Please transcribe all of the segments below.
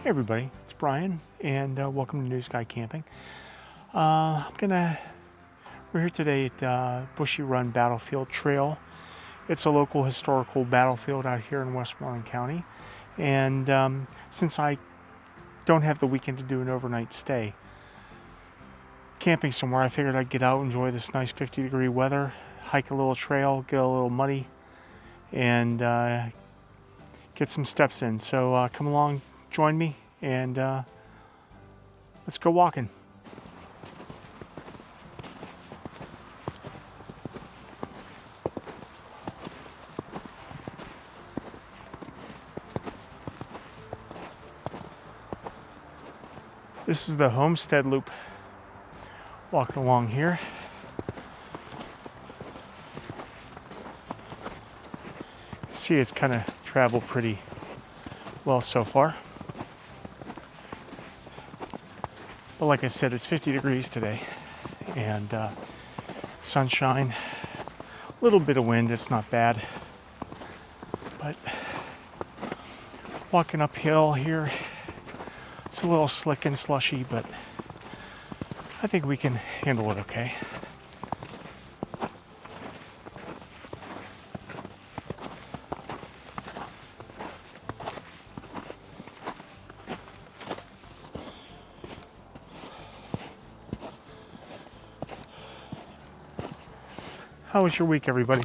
Hey everybody, it's Brian, and welcome to New Sky Camping. We're here today at Bushy Run Battlefield Trail. It's a local historical battlefield out here in Westmoreland County, and since I don't have the weekend to do an overnight stay camping somewhere, I figured I'd get out, enjoy this nice 50-degree weather, hike a little trail, get a little muddy, and get some steps in. So come along, join me, and let's go walking. This is the Homestead Loop. Walking along here. See, it's kind of traveled pretty well so far. But like I said, it's 50 degrees today, and sunshine, a little bit of wind, it's not bad. But walking uphill here, it's a little slick and slushy, but I think we can handle it okay. How was your week, everybody?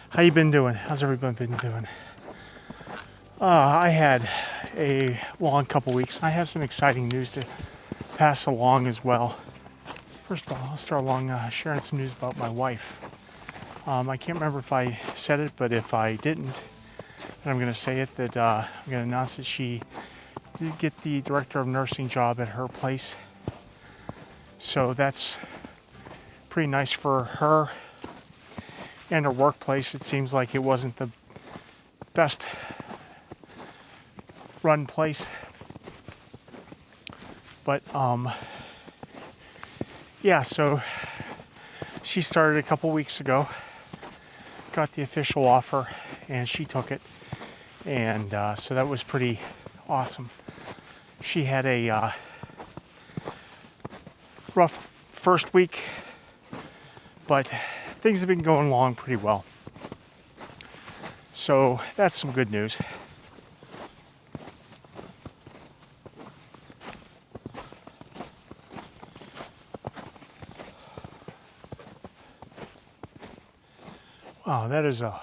How you been doing? How's everybody been doing? I had a long couple weeks. I have some exciting news to pass along as well. First of all, I'll start along sharing some news about my wife. I can't remember if I said it, but if I didn't, then I'm going to say it, that I'm going to announce that she did get the director of nursing job at her place. So that's pretty nice for her and her workplace. It seems like it wasn't the best run place, but yeah, so she started a couple weeks ago, got the official offer, and she took it, and so that was pretty awesome. She had a rough first week, but things have been going along pretty well. So that's some good news. Wow, that is a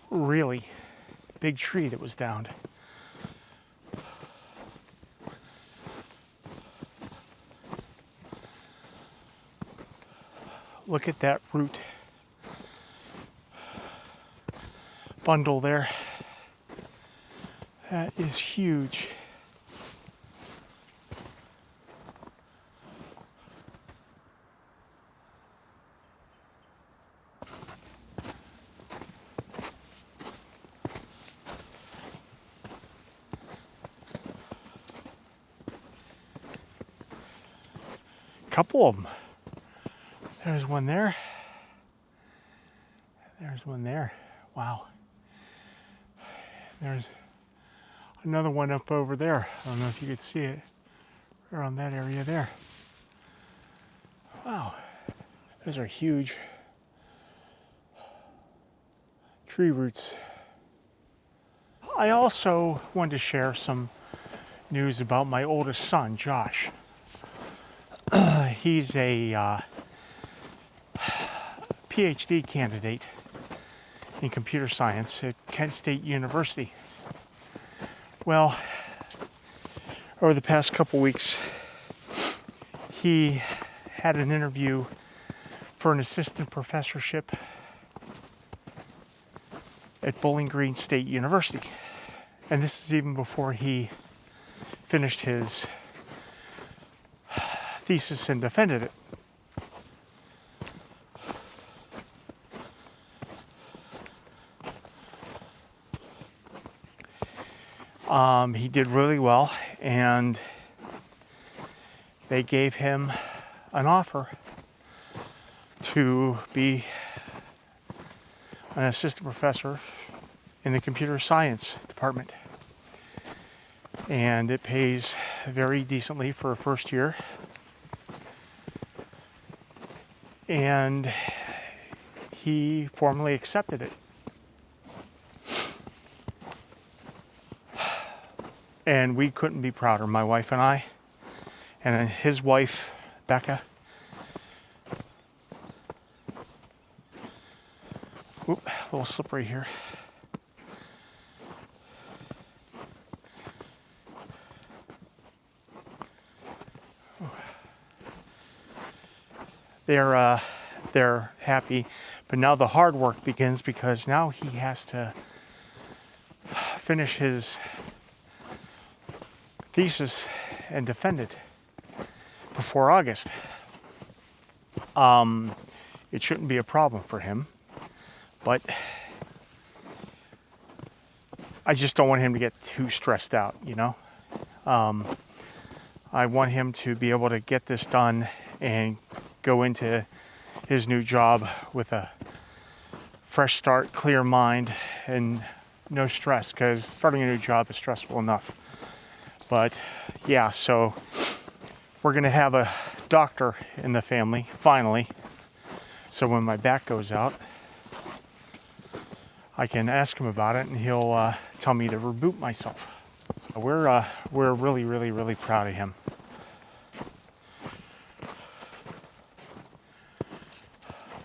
really big tree that was downed. Look at that root bundle there. That is huge. Couple of them. There's one there. There's one there. Wow. There's another one up over there. I don't know if you could see it. Around that area there. Wow. Those are huge tree roots. I also wanted to share some news about my oldest son, Josh. He's a PhD candidate in computer science at Kent State University. Well, over the past couple weeks, he had an interview for an assistant professorship at Bowling Green State University. And this is even before he finished his thesis and defended it. He did really well, and they gave him an offer to be an assistant professor in the computer science department. and it pays very decently for a first year. And he formally accepted it. And we couldn't be prouder, my wife and I, and his wife, Becca. Oop, a little slippery here. They're happy, but now the hard work begins, because now he has to finish his thesis and defend it before August. It shouldn't be a problem for him, but I just don't want him to get too stressed out, you know? I want him to be able to get this done and go into his new job with a fresh start, clear mind, and no stress, because starting a new job is stressful enough. But yeah, so we're gonna have a doctor in the family, finally. So when my back goes out, I can ask him about it, and he'll tell me to reboot myself. We're really, really, really proud of him.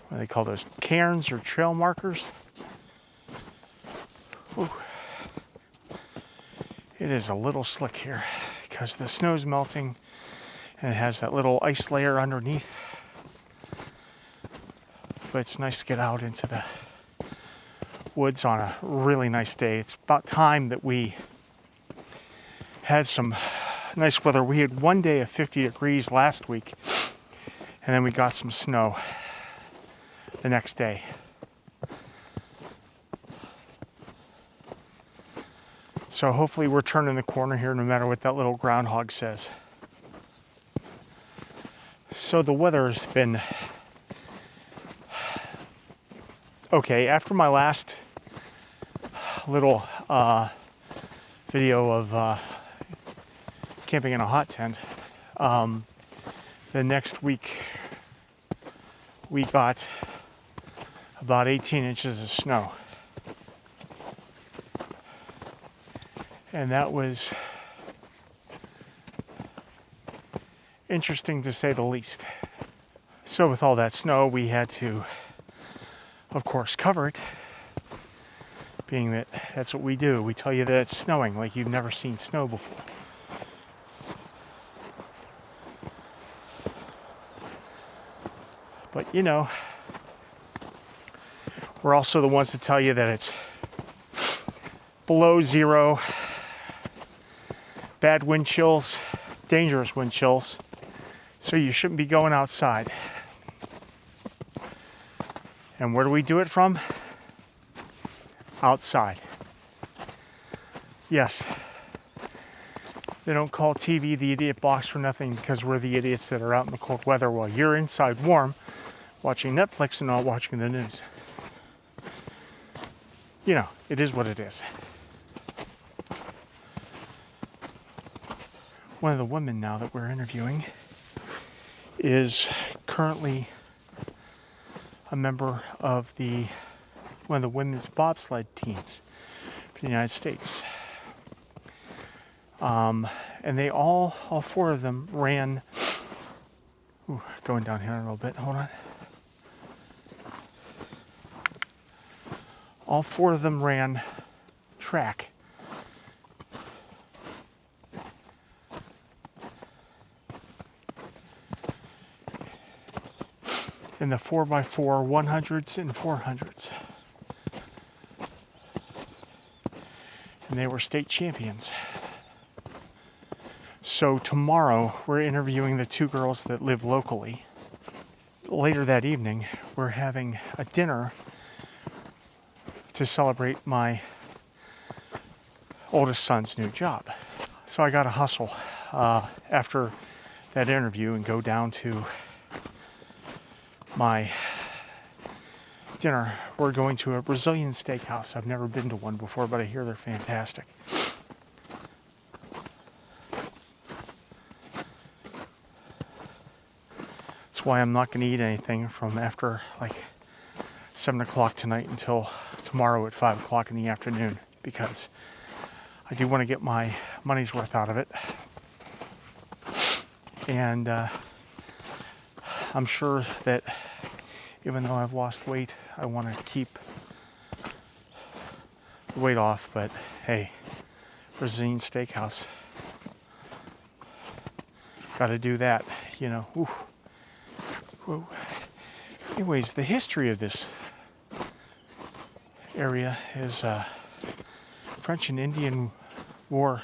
What do they call those? Cairns or trail markers? Ooh. It is a little slick here because the snow's melting and it has that little ice layer underneath. But it's nice to get out into the woods on a really nice day. It's about time that we had some nice weather. We had one day of 50 degrees last week, and then we got some snow the next day. So hopefully we're turning the corner here, no matter what that little groundhog says. So the weather's been okay. After my last little video of camping in a hot tent, the next week we got about 18 inches of snow. And that was interesting to say the least. So with all that snow, we had to, of course, cover it, being that that's what we do. We tell you that it's snowing like you've never seen snow before. But you know, we're also the ones to tell you that it's below zero, bad wind chills, dangerous wind chills, so you shouldn't be going outside. And where do we do it from? Outside. Yes. They don't call TV the idiot box for nothing, because we're the idiots that are out in the cold weather while you're inside warm, watching Netflix and not watching the news. You know, it is what it is. One of the women now that we're interviewing is currently a member of one of the women's bobsled teams for the United States. And they all four of them ran, going down here a little bit, hold on. All four of them ran track. In the 4x4, 100s and 400s. And they were state champions. So tomorrow, we're interviewing the two girls that live locally. Later that evening, we're having a dinner to celebrate my oldest son's new job. So I got to hustle after that interview and go down to my dinner. We're going to a Brazilian steakhouse. I've never been to one before, but I hear they're fantastic. That's why I'm not going to eat anything from after like 7 o'clock tonight until tomorrow at 5 o'clock in the afternoon, because I do want to get my money's worth out of it. And I'm sure that even though I've lost weight, I want to keep the weight off. But hey, Brazilian Steakhouse, got to do that, you know. Ooh. Whoa. Anyways, the history of this area is French and Indian War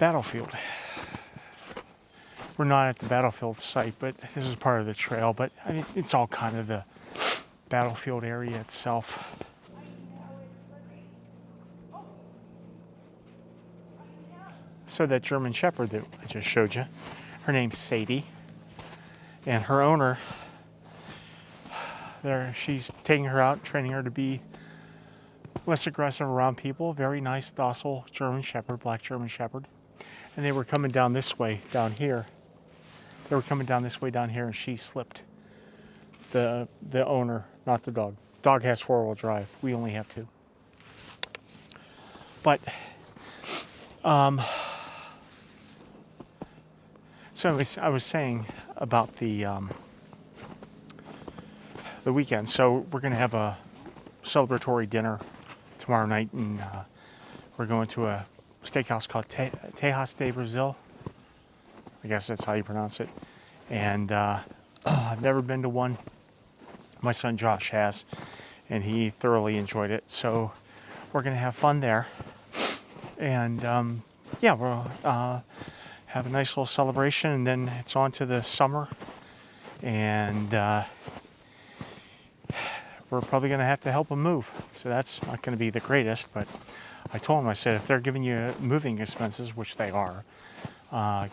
battlefield. We're not at the battlefield site, but this is part of the trail. But I mean, it's all kind of the battlefield area itself. So that German Shepherd that I just showed you, her name's Sadie, and her owner, she's taking her out, training her to be less aggressive around people. Very nice, docile German Shepherd, black German Shepherd. And they were coming down this way, down here. They were coming down this way, down here, and she slipped. The owner, not the dog. Dog has 4-wheel drive. We only have 2. But, so I was saying about the weekend. So we're going to have a celebratory dinner tomorrow night, and we're going to a steakhouse called Tejas de Brazil. I guess that's how you pronounce it. And I've never been to one. My son Josh has, and he thoroughly enjoyed it. So we're going to have fun there. And yeah, we'll have a nice little celebration, and then it's on to the summer. And we're probably going to have to help them move. So that's not going to be the greatest, but I told him, I said, if they're giving you moving expenses, which they are,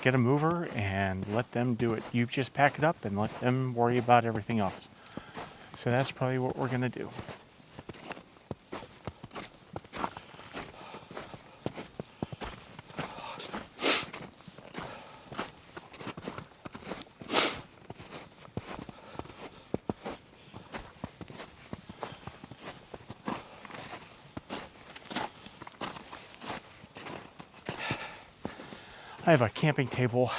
get a mover and let them do it. You just pack it up and let them worry about everything else. So that's probably what we're going to do. I have a camping table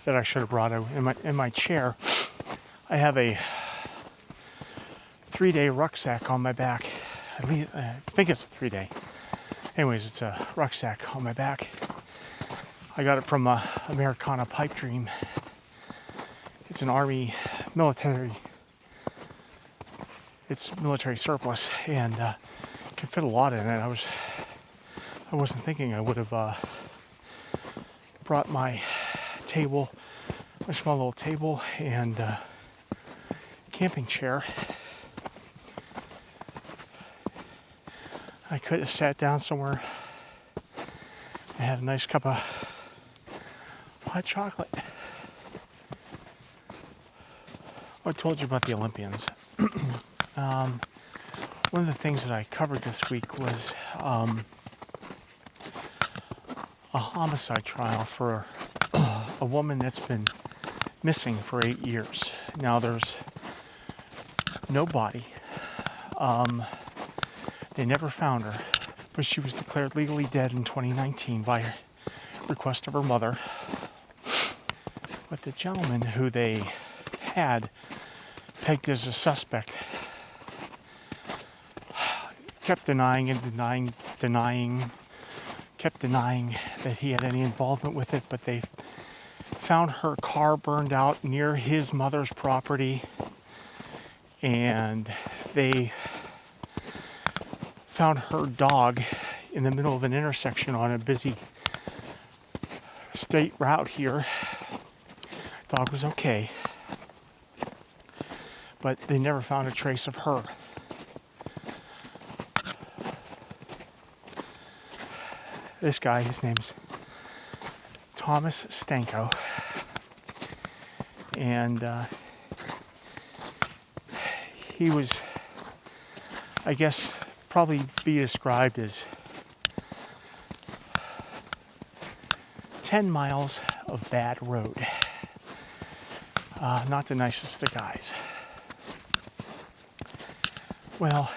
that I should have brought in my chair. I have a 3-day rucksack on my back. At least, I think it's a 3-day. Anyways, it's a rucksack on my back. I got it from Americana Pipe Dream. It's an Army military. It's military surplus, and can fit a lot in it. I wasn't thinking I would have brought my table, my small little table, and camping chair. I could have sat down somewhere and had a nice cup of hot chocolate. I told you about the Olympians. One of the things that I covered this week was a homicide trial for a woman that's been missing for 8 years. Now there's no body. They never found her, but she was declared legally dead in 2019 by request of her mother. But the gentleman who they had pegged as a suspect kept denying that he had any involvement with it. But they found her car burned out near his mother's property, and they found her dog in the middle of an intersection on a busy state route here. Dog was okay, but they never found a trace of her. This guy, his name's Thomas Stanko, and he was, I guess, probably be described as 10 miles of bad road. Not the nicest of guys. Well,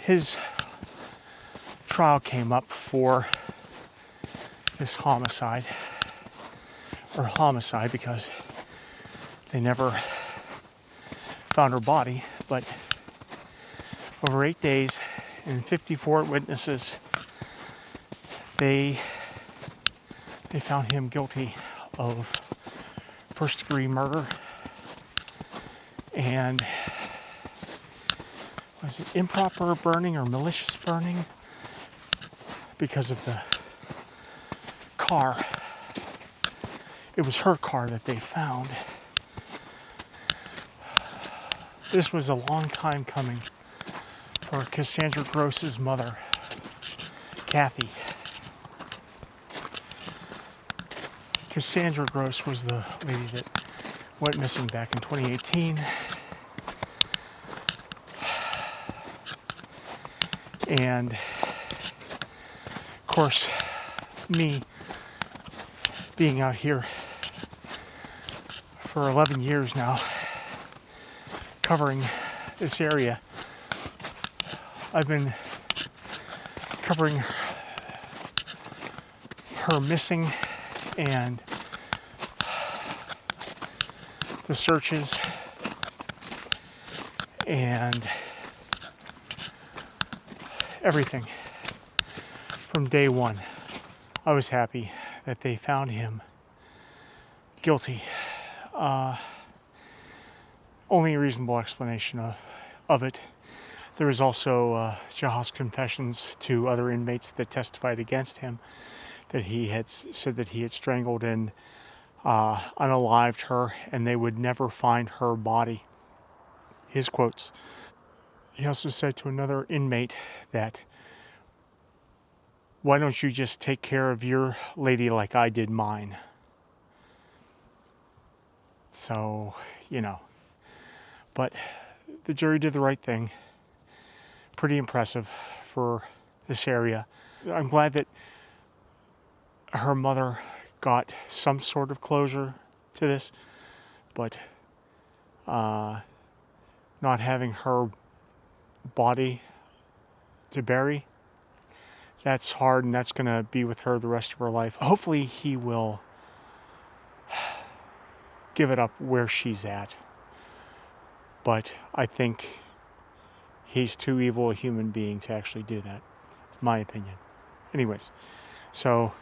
his trial came up for this homicide because they never found her body, but over 8 days and 54 witnesses, they found him guilty of first-degree murder and was it improper burning or malicious burning because of the car. It was her car that they found. This was a long time coming for Cassandra Gross's mother, Kathy. Cassandra Gross was the lady that went missing back in 2018. And of course, me being out here for 11 years now, covering this area, I've been covering her missing and the searches, and everything from day one. I was happy that they found him guilty. Only a reasonable explanation of it. There was also jailhouse confessions to other inmates that testified against him, that he had said that he had strangled and unalived her, and they would never find her body. His quotes. He also said to another inmate that, "Why don't you just take care of your lady like I did mine?" So, but the jury did the right thing. Pretty impressive for this area. I'm glad that her mother got some sort of closure to this, but not having her body to bury, that's hard, and that's going to be with her the rest of her life. Hopefully he will give it up where she's at, but I think he's too evil a human being to actually do that, in my opinion. Anyways, so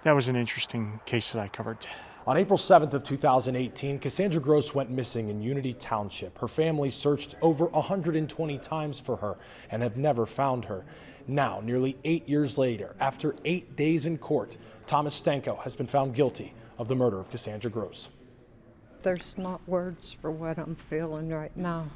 that was an interesting case that I covered. On April 7th of 2018, Cassandra Gross went missing in Unity Township. Her family searched over 120 times for her and have never found her. Now, nearly 8 years later, after 8 days in court, Thomas Stanko has been found guilty of the murder of Cassandra Gross. There's not words for what I'm feeling right now.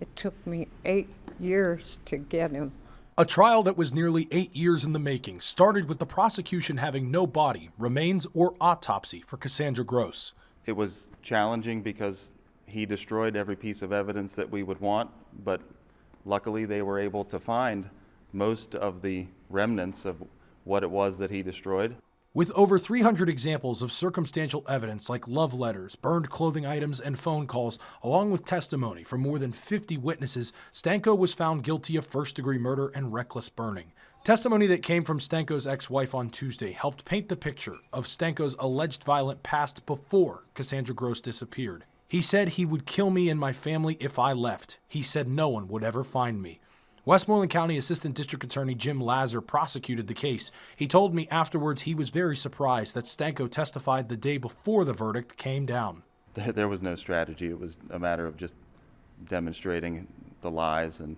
It took me 8 years to get him. A trial that was nearly 8 years in the making started with the prosecution having no body, remains, or autopsy for Cassandra Gross. It was challenging because he destroyed every piece of evidence that we would want, but luckily they were able to find most of the remnants of what it was that he destroyed. With over 300 examples of circumstantial evidence like love letters, burned clothing items, and phone calls, along with testimony from more than 50 witnesses, Stanko was found guilty of first-degree murder and reckless burning. Testimony that came from Stanko's ex-wife on Tuesday helped paint the picture of Stanko's alleged violent past before Cassandra Gross disappeared. He said he would kill me and my family if I left. He said no one would ever find me. Westmoreland County Assistant District Attorney Jim Lazar prosecuted the case. He told me afterwards he was very surprised that Stanko testified the day before the verdict came down. There was no strategy. It was a matter of just demonstrating the lies and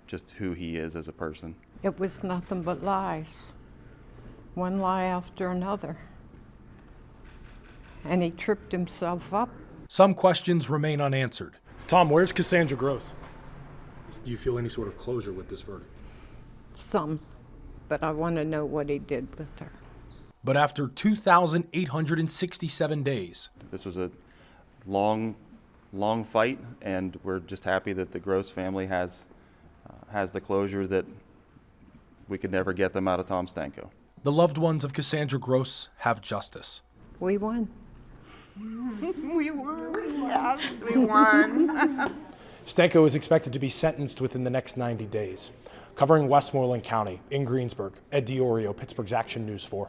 just who he is as a person. It was nothing but lies. One lie after another. And he tripped himself up. Some questions remain unanswered. Tom, where's Cassandra Gross? Do you feel any sort of closure with this verdict? Some, but I want to know what he did with her. But after 2,867 days. This was a long fight, and we're just happy that the Gross family has the closure that we could never get them out of Tom Stanko. The loved ones of Cassandra Gross have justice. We won. We won. Yes, we won. Stanko is expected to be sentenced within the next 90 days. Covering Westmoreland County, in Greensburg, Ed DiOrio, Pittsburgh's Action News 4.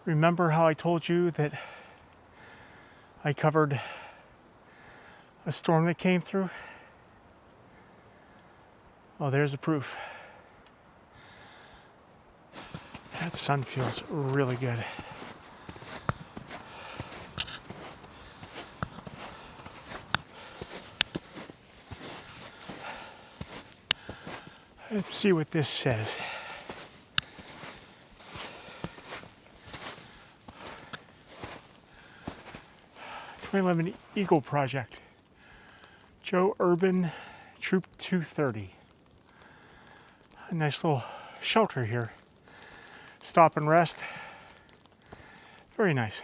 Remember how I told you that I covered a storm that came through? Oh, there's the proof. That sun feels really good. Let's see what this says. .2011 Eagle Project. Joe Urban, Troop 230. A nice little shelter here. Stop and rest. Very nice.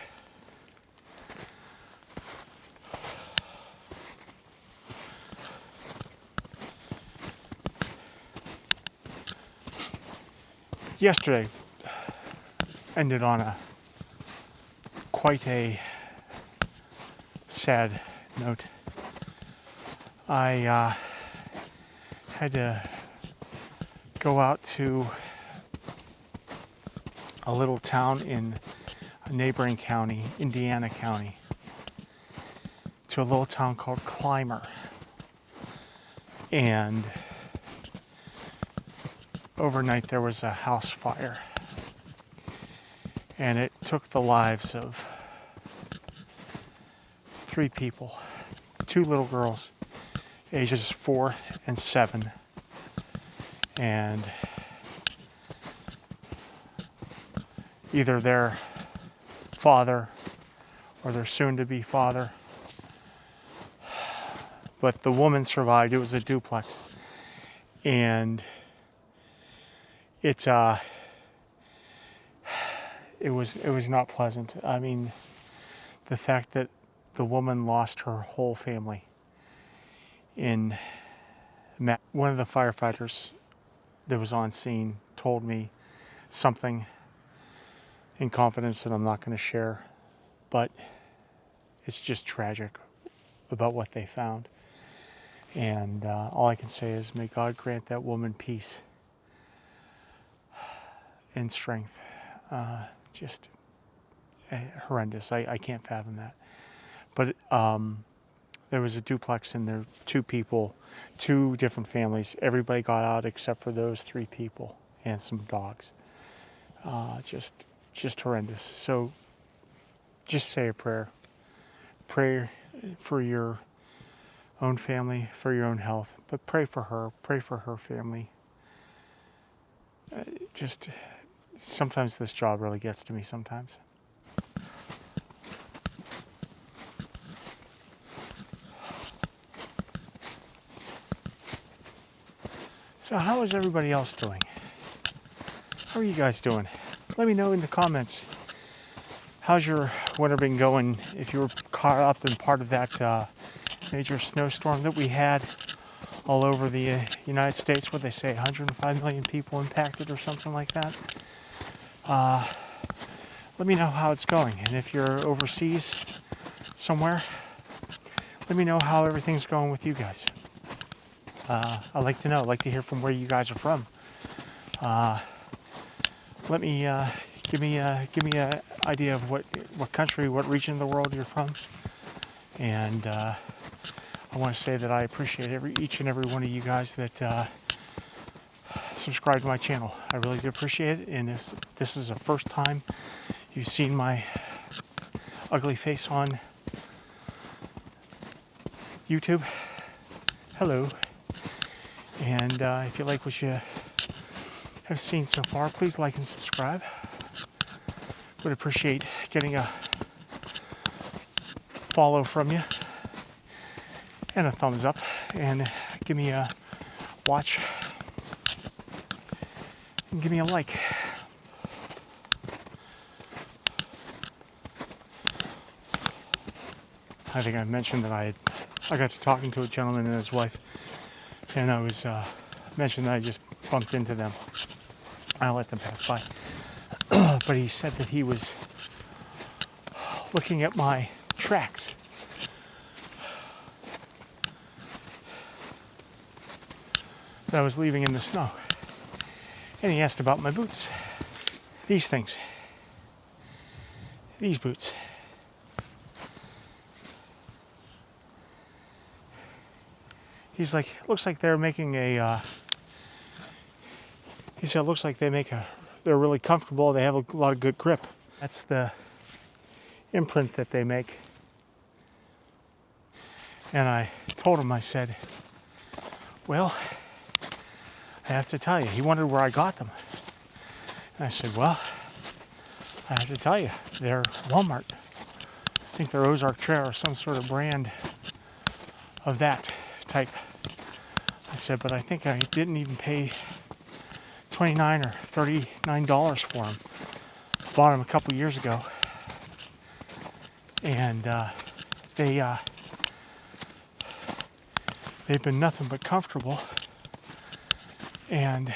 Yesterday ended on quite a sad note. I had to go out to a little town in a neighboring county, Indiana County, to a little town called Clymer. And overnight there was a house fire. And it took the lives of 3 people, 2 little girls, ages 4 and 7. And either their father or their soon-to-be father. But the woman survived. It was a duplex. And it was not pleasant. I mean, the fact that the woman lost her whole family in one of the firefighters that was on scene told me something in confidence that I'm not going to share, but it's just tragic about what they found. And all I can say is may God grant that woman peace and strength. Just horrendous. I can't fathom that. But there was a duplex and there were 2 people, 2 different families. Everybody got out except for those 3 people and some dogs. Just horrendous. So just say a prayer. Pray for your own family, for your own health, but pray for her family. Just sometimes this job really gets to me sometimes. So how is everybody else doing? How are you guys doing? Let me know in the comments. How's your winter been going? If you were caught up in part of that major snowstorm that we had all over the United States, what they say, 105 million people impacted or something like that. Let me know how it's going. And if you're overseas somewhere, let me know how everything's going with you guys. I'd like to know. I'd like to hear from where you guys are from. Let me give me an idea of what country, what region of the world you're from. And I want to say that I appreciate each and every one of you guys that subscribe to my channel. I really do appreciate it. And if this is the first time you've seen my ugly face on YouTube, hello. And if you like what you have seen so far, please like and subscribe. Would appreciate getting a follow from you and a thumbs up, and give me a watch and give me a like. I think I mentioned that I got to talking to a gentleman and his wife and I was mentioned that I just bumped into them. I let them pass by. But he said that he was looking at my tracks. That I was leaving in the snow. And he asked about my boots. These things. These boots. He's like, looks like they're making a, he said, looks like they're really comfortable. They have a lot of good grip. That's the imprint that they make. And I told him, I said, well, I have to tell you, he wondered where I got them. And I said, well, I have to tell you, they're Walmart. I think they're Ozark Trail or some sort of brand of that type. I said, but I think I didn't even pay $29 or $39 for them. Bought them a couple years ago. And they've been nothing but comfortable. And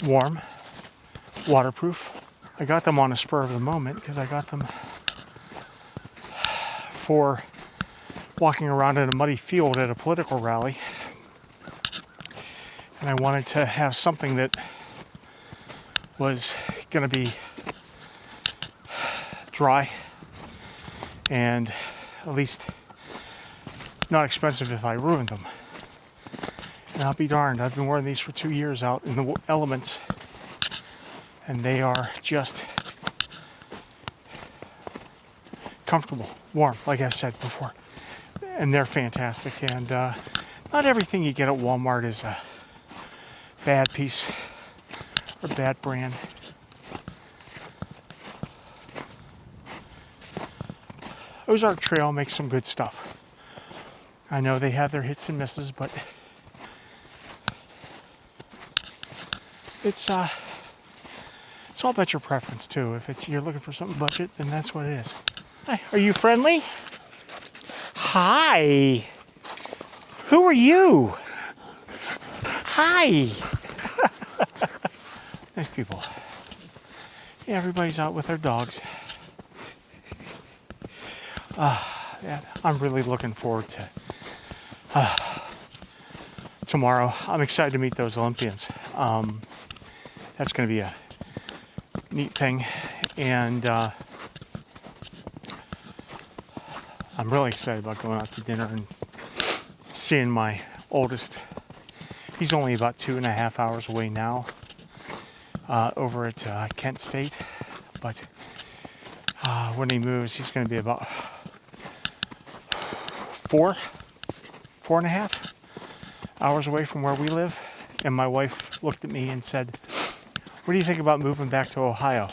warm, waterproof. I got them on a spur of the moment because I got them for walking around in a muddy field at a political rally. And I wanted to have something that was going to be dry and at least not expensive if I ruined them. And I'll be darned, I've been wearing these for 2 years out in the elements, and they are just comfortable, warm, like I've said before. And they're fantastic. And not everything you get at Walmart is a bad piece or bad brand. Ozark Trail makes some good stuff. I know they have their hits and misses, but it's all about your preference too. If you're looking for something budget, then that's what it is. Hi, are you friendly? Hi. Who are you? Hi. Nice people. Yeah, everybody's out with their dogs. Yeah, I'm really looking forward to tomorrow. I'm excited to meet those Olympians. That's going to be a neat thing. And I'm really excited about going out to dinner and seeing my oldest. He's only about 2.5 hours away now, over at Kent State. But when he moves, he's going to be about 4.5 hours away from where we live. And my wife looked at me and said, "What do you think about moving back to Ohio?"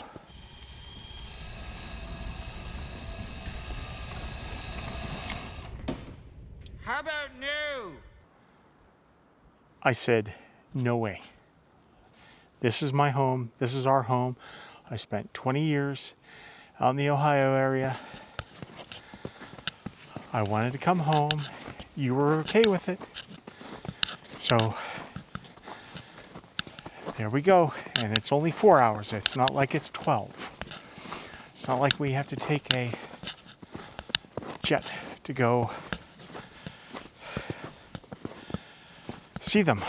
How about no? I said, "No way. This is my home. This is our home. I spent 20 years out in the Ohio area. I wanted to come home. You were okay with it. So there we go. And it's only 4 hours. It's not like it's 12. It's not like we have to take a jet to go see them.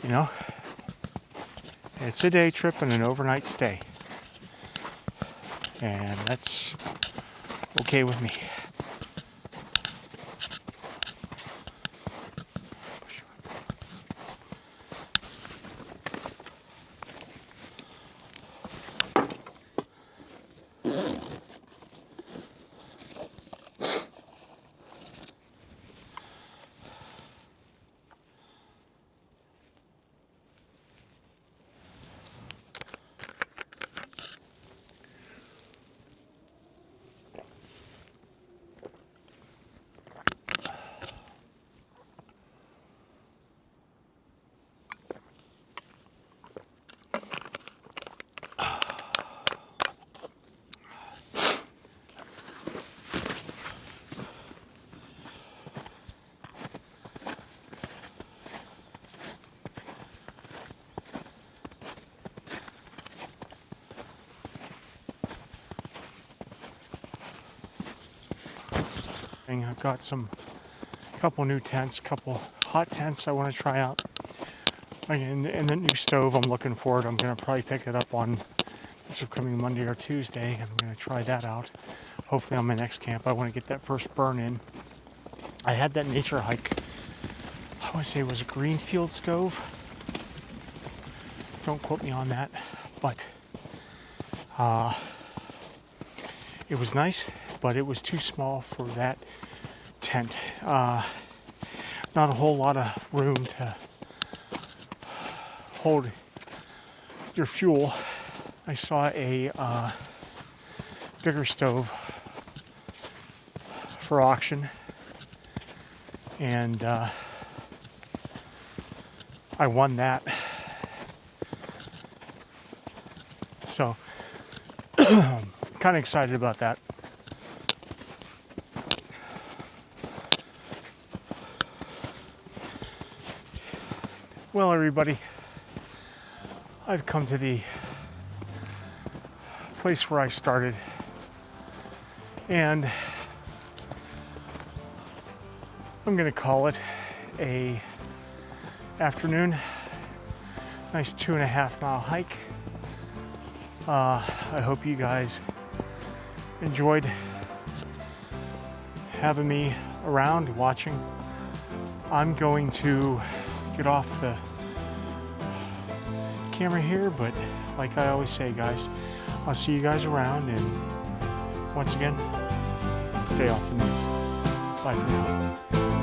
You know, it's a day trip and an overnight stay. And that's okay with me. I've got a couple new tents, a couple hot tents I want to try out. And the new stove I'm looking for it. I'm going to probably pick it up on this upcoming Monday or Tuesday. I'm going to try that out. Hopefully on my next camp. I want to get that first burn in. I had that nature hike. I want to say it was a Greenfield stove. Don't quote me on that. But it was nice, but it was too small for that tent. Not a whole lot of room to hold your fuel. I saw a bigger stove for auction, and I won that. So kind of excited about that. Well, everybody, I've come to the place where I started, and I'm gonna call it a afternoon. Nice 2.5 mile hike. I hope you guys enjoyed having me around watching. I'm going to get off the camera here, but like I always say, guys, I'll see you guys around, and once again, stay off the news. Bye for now.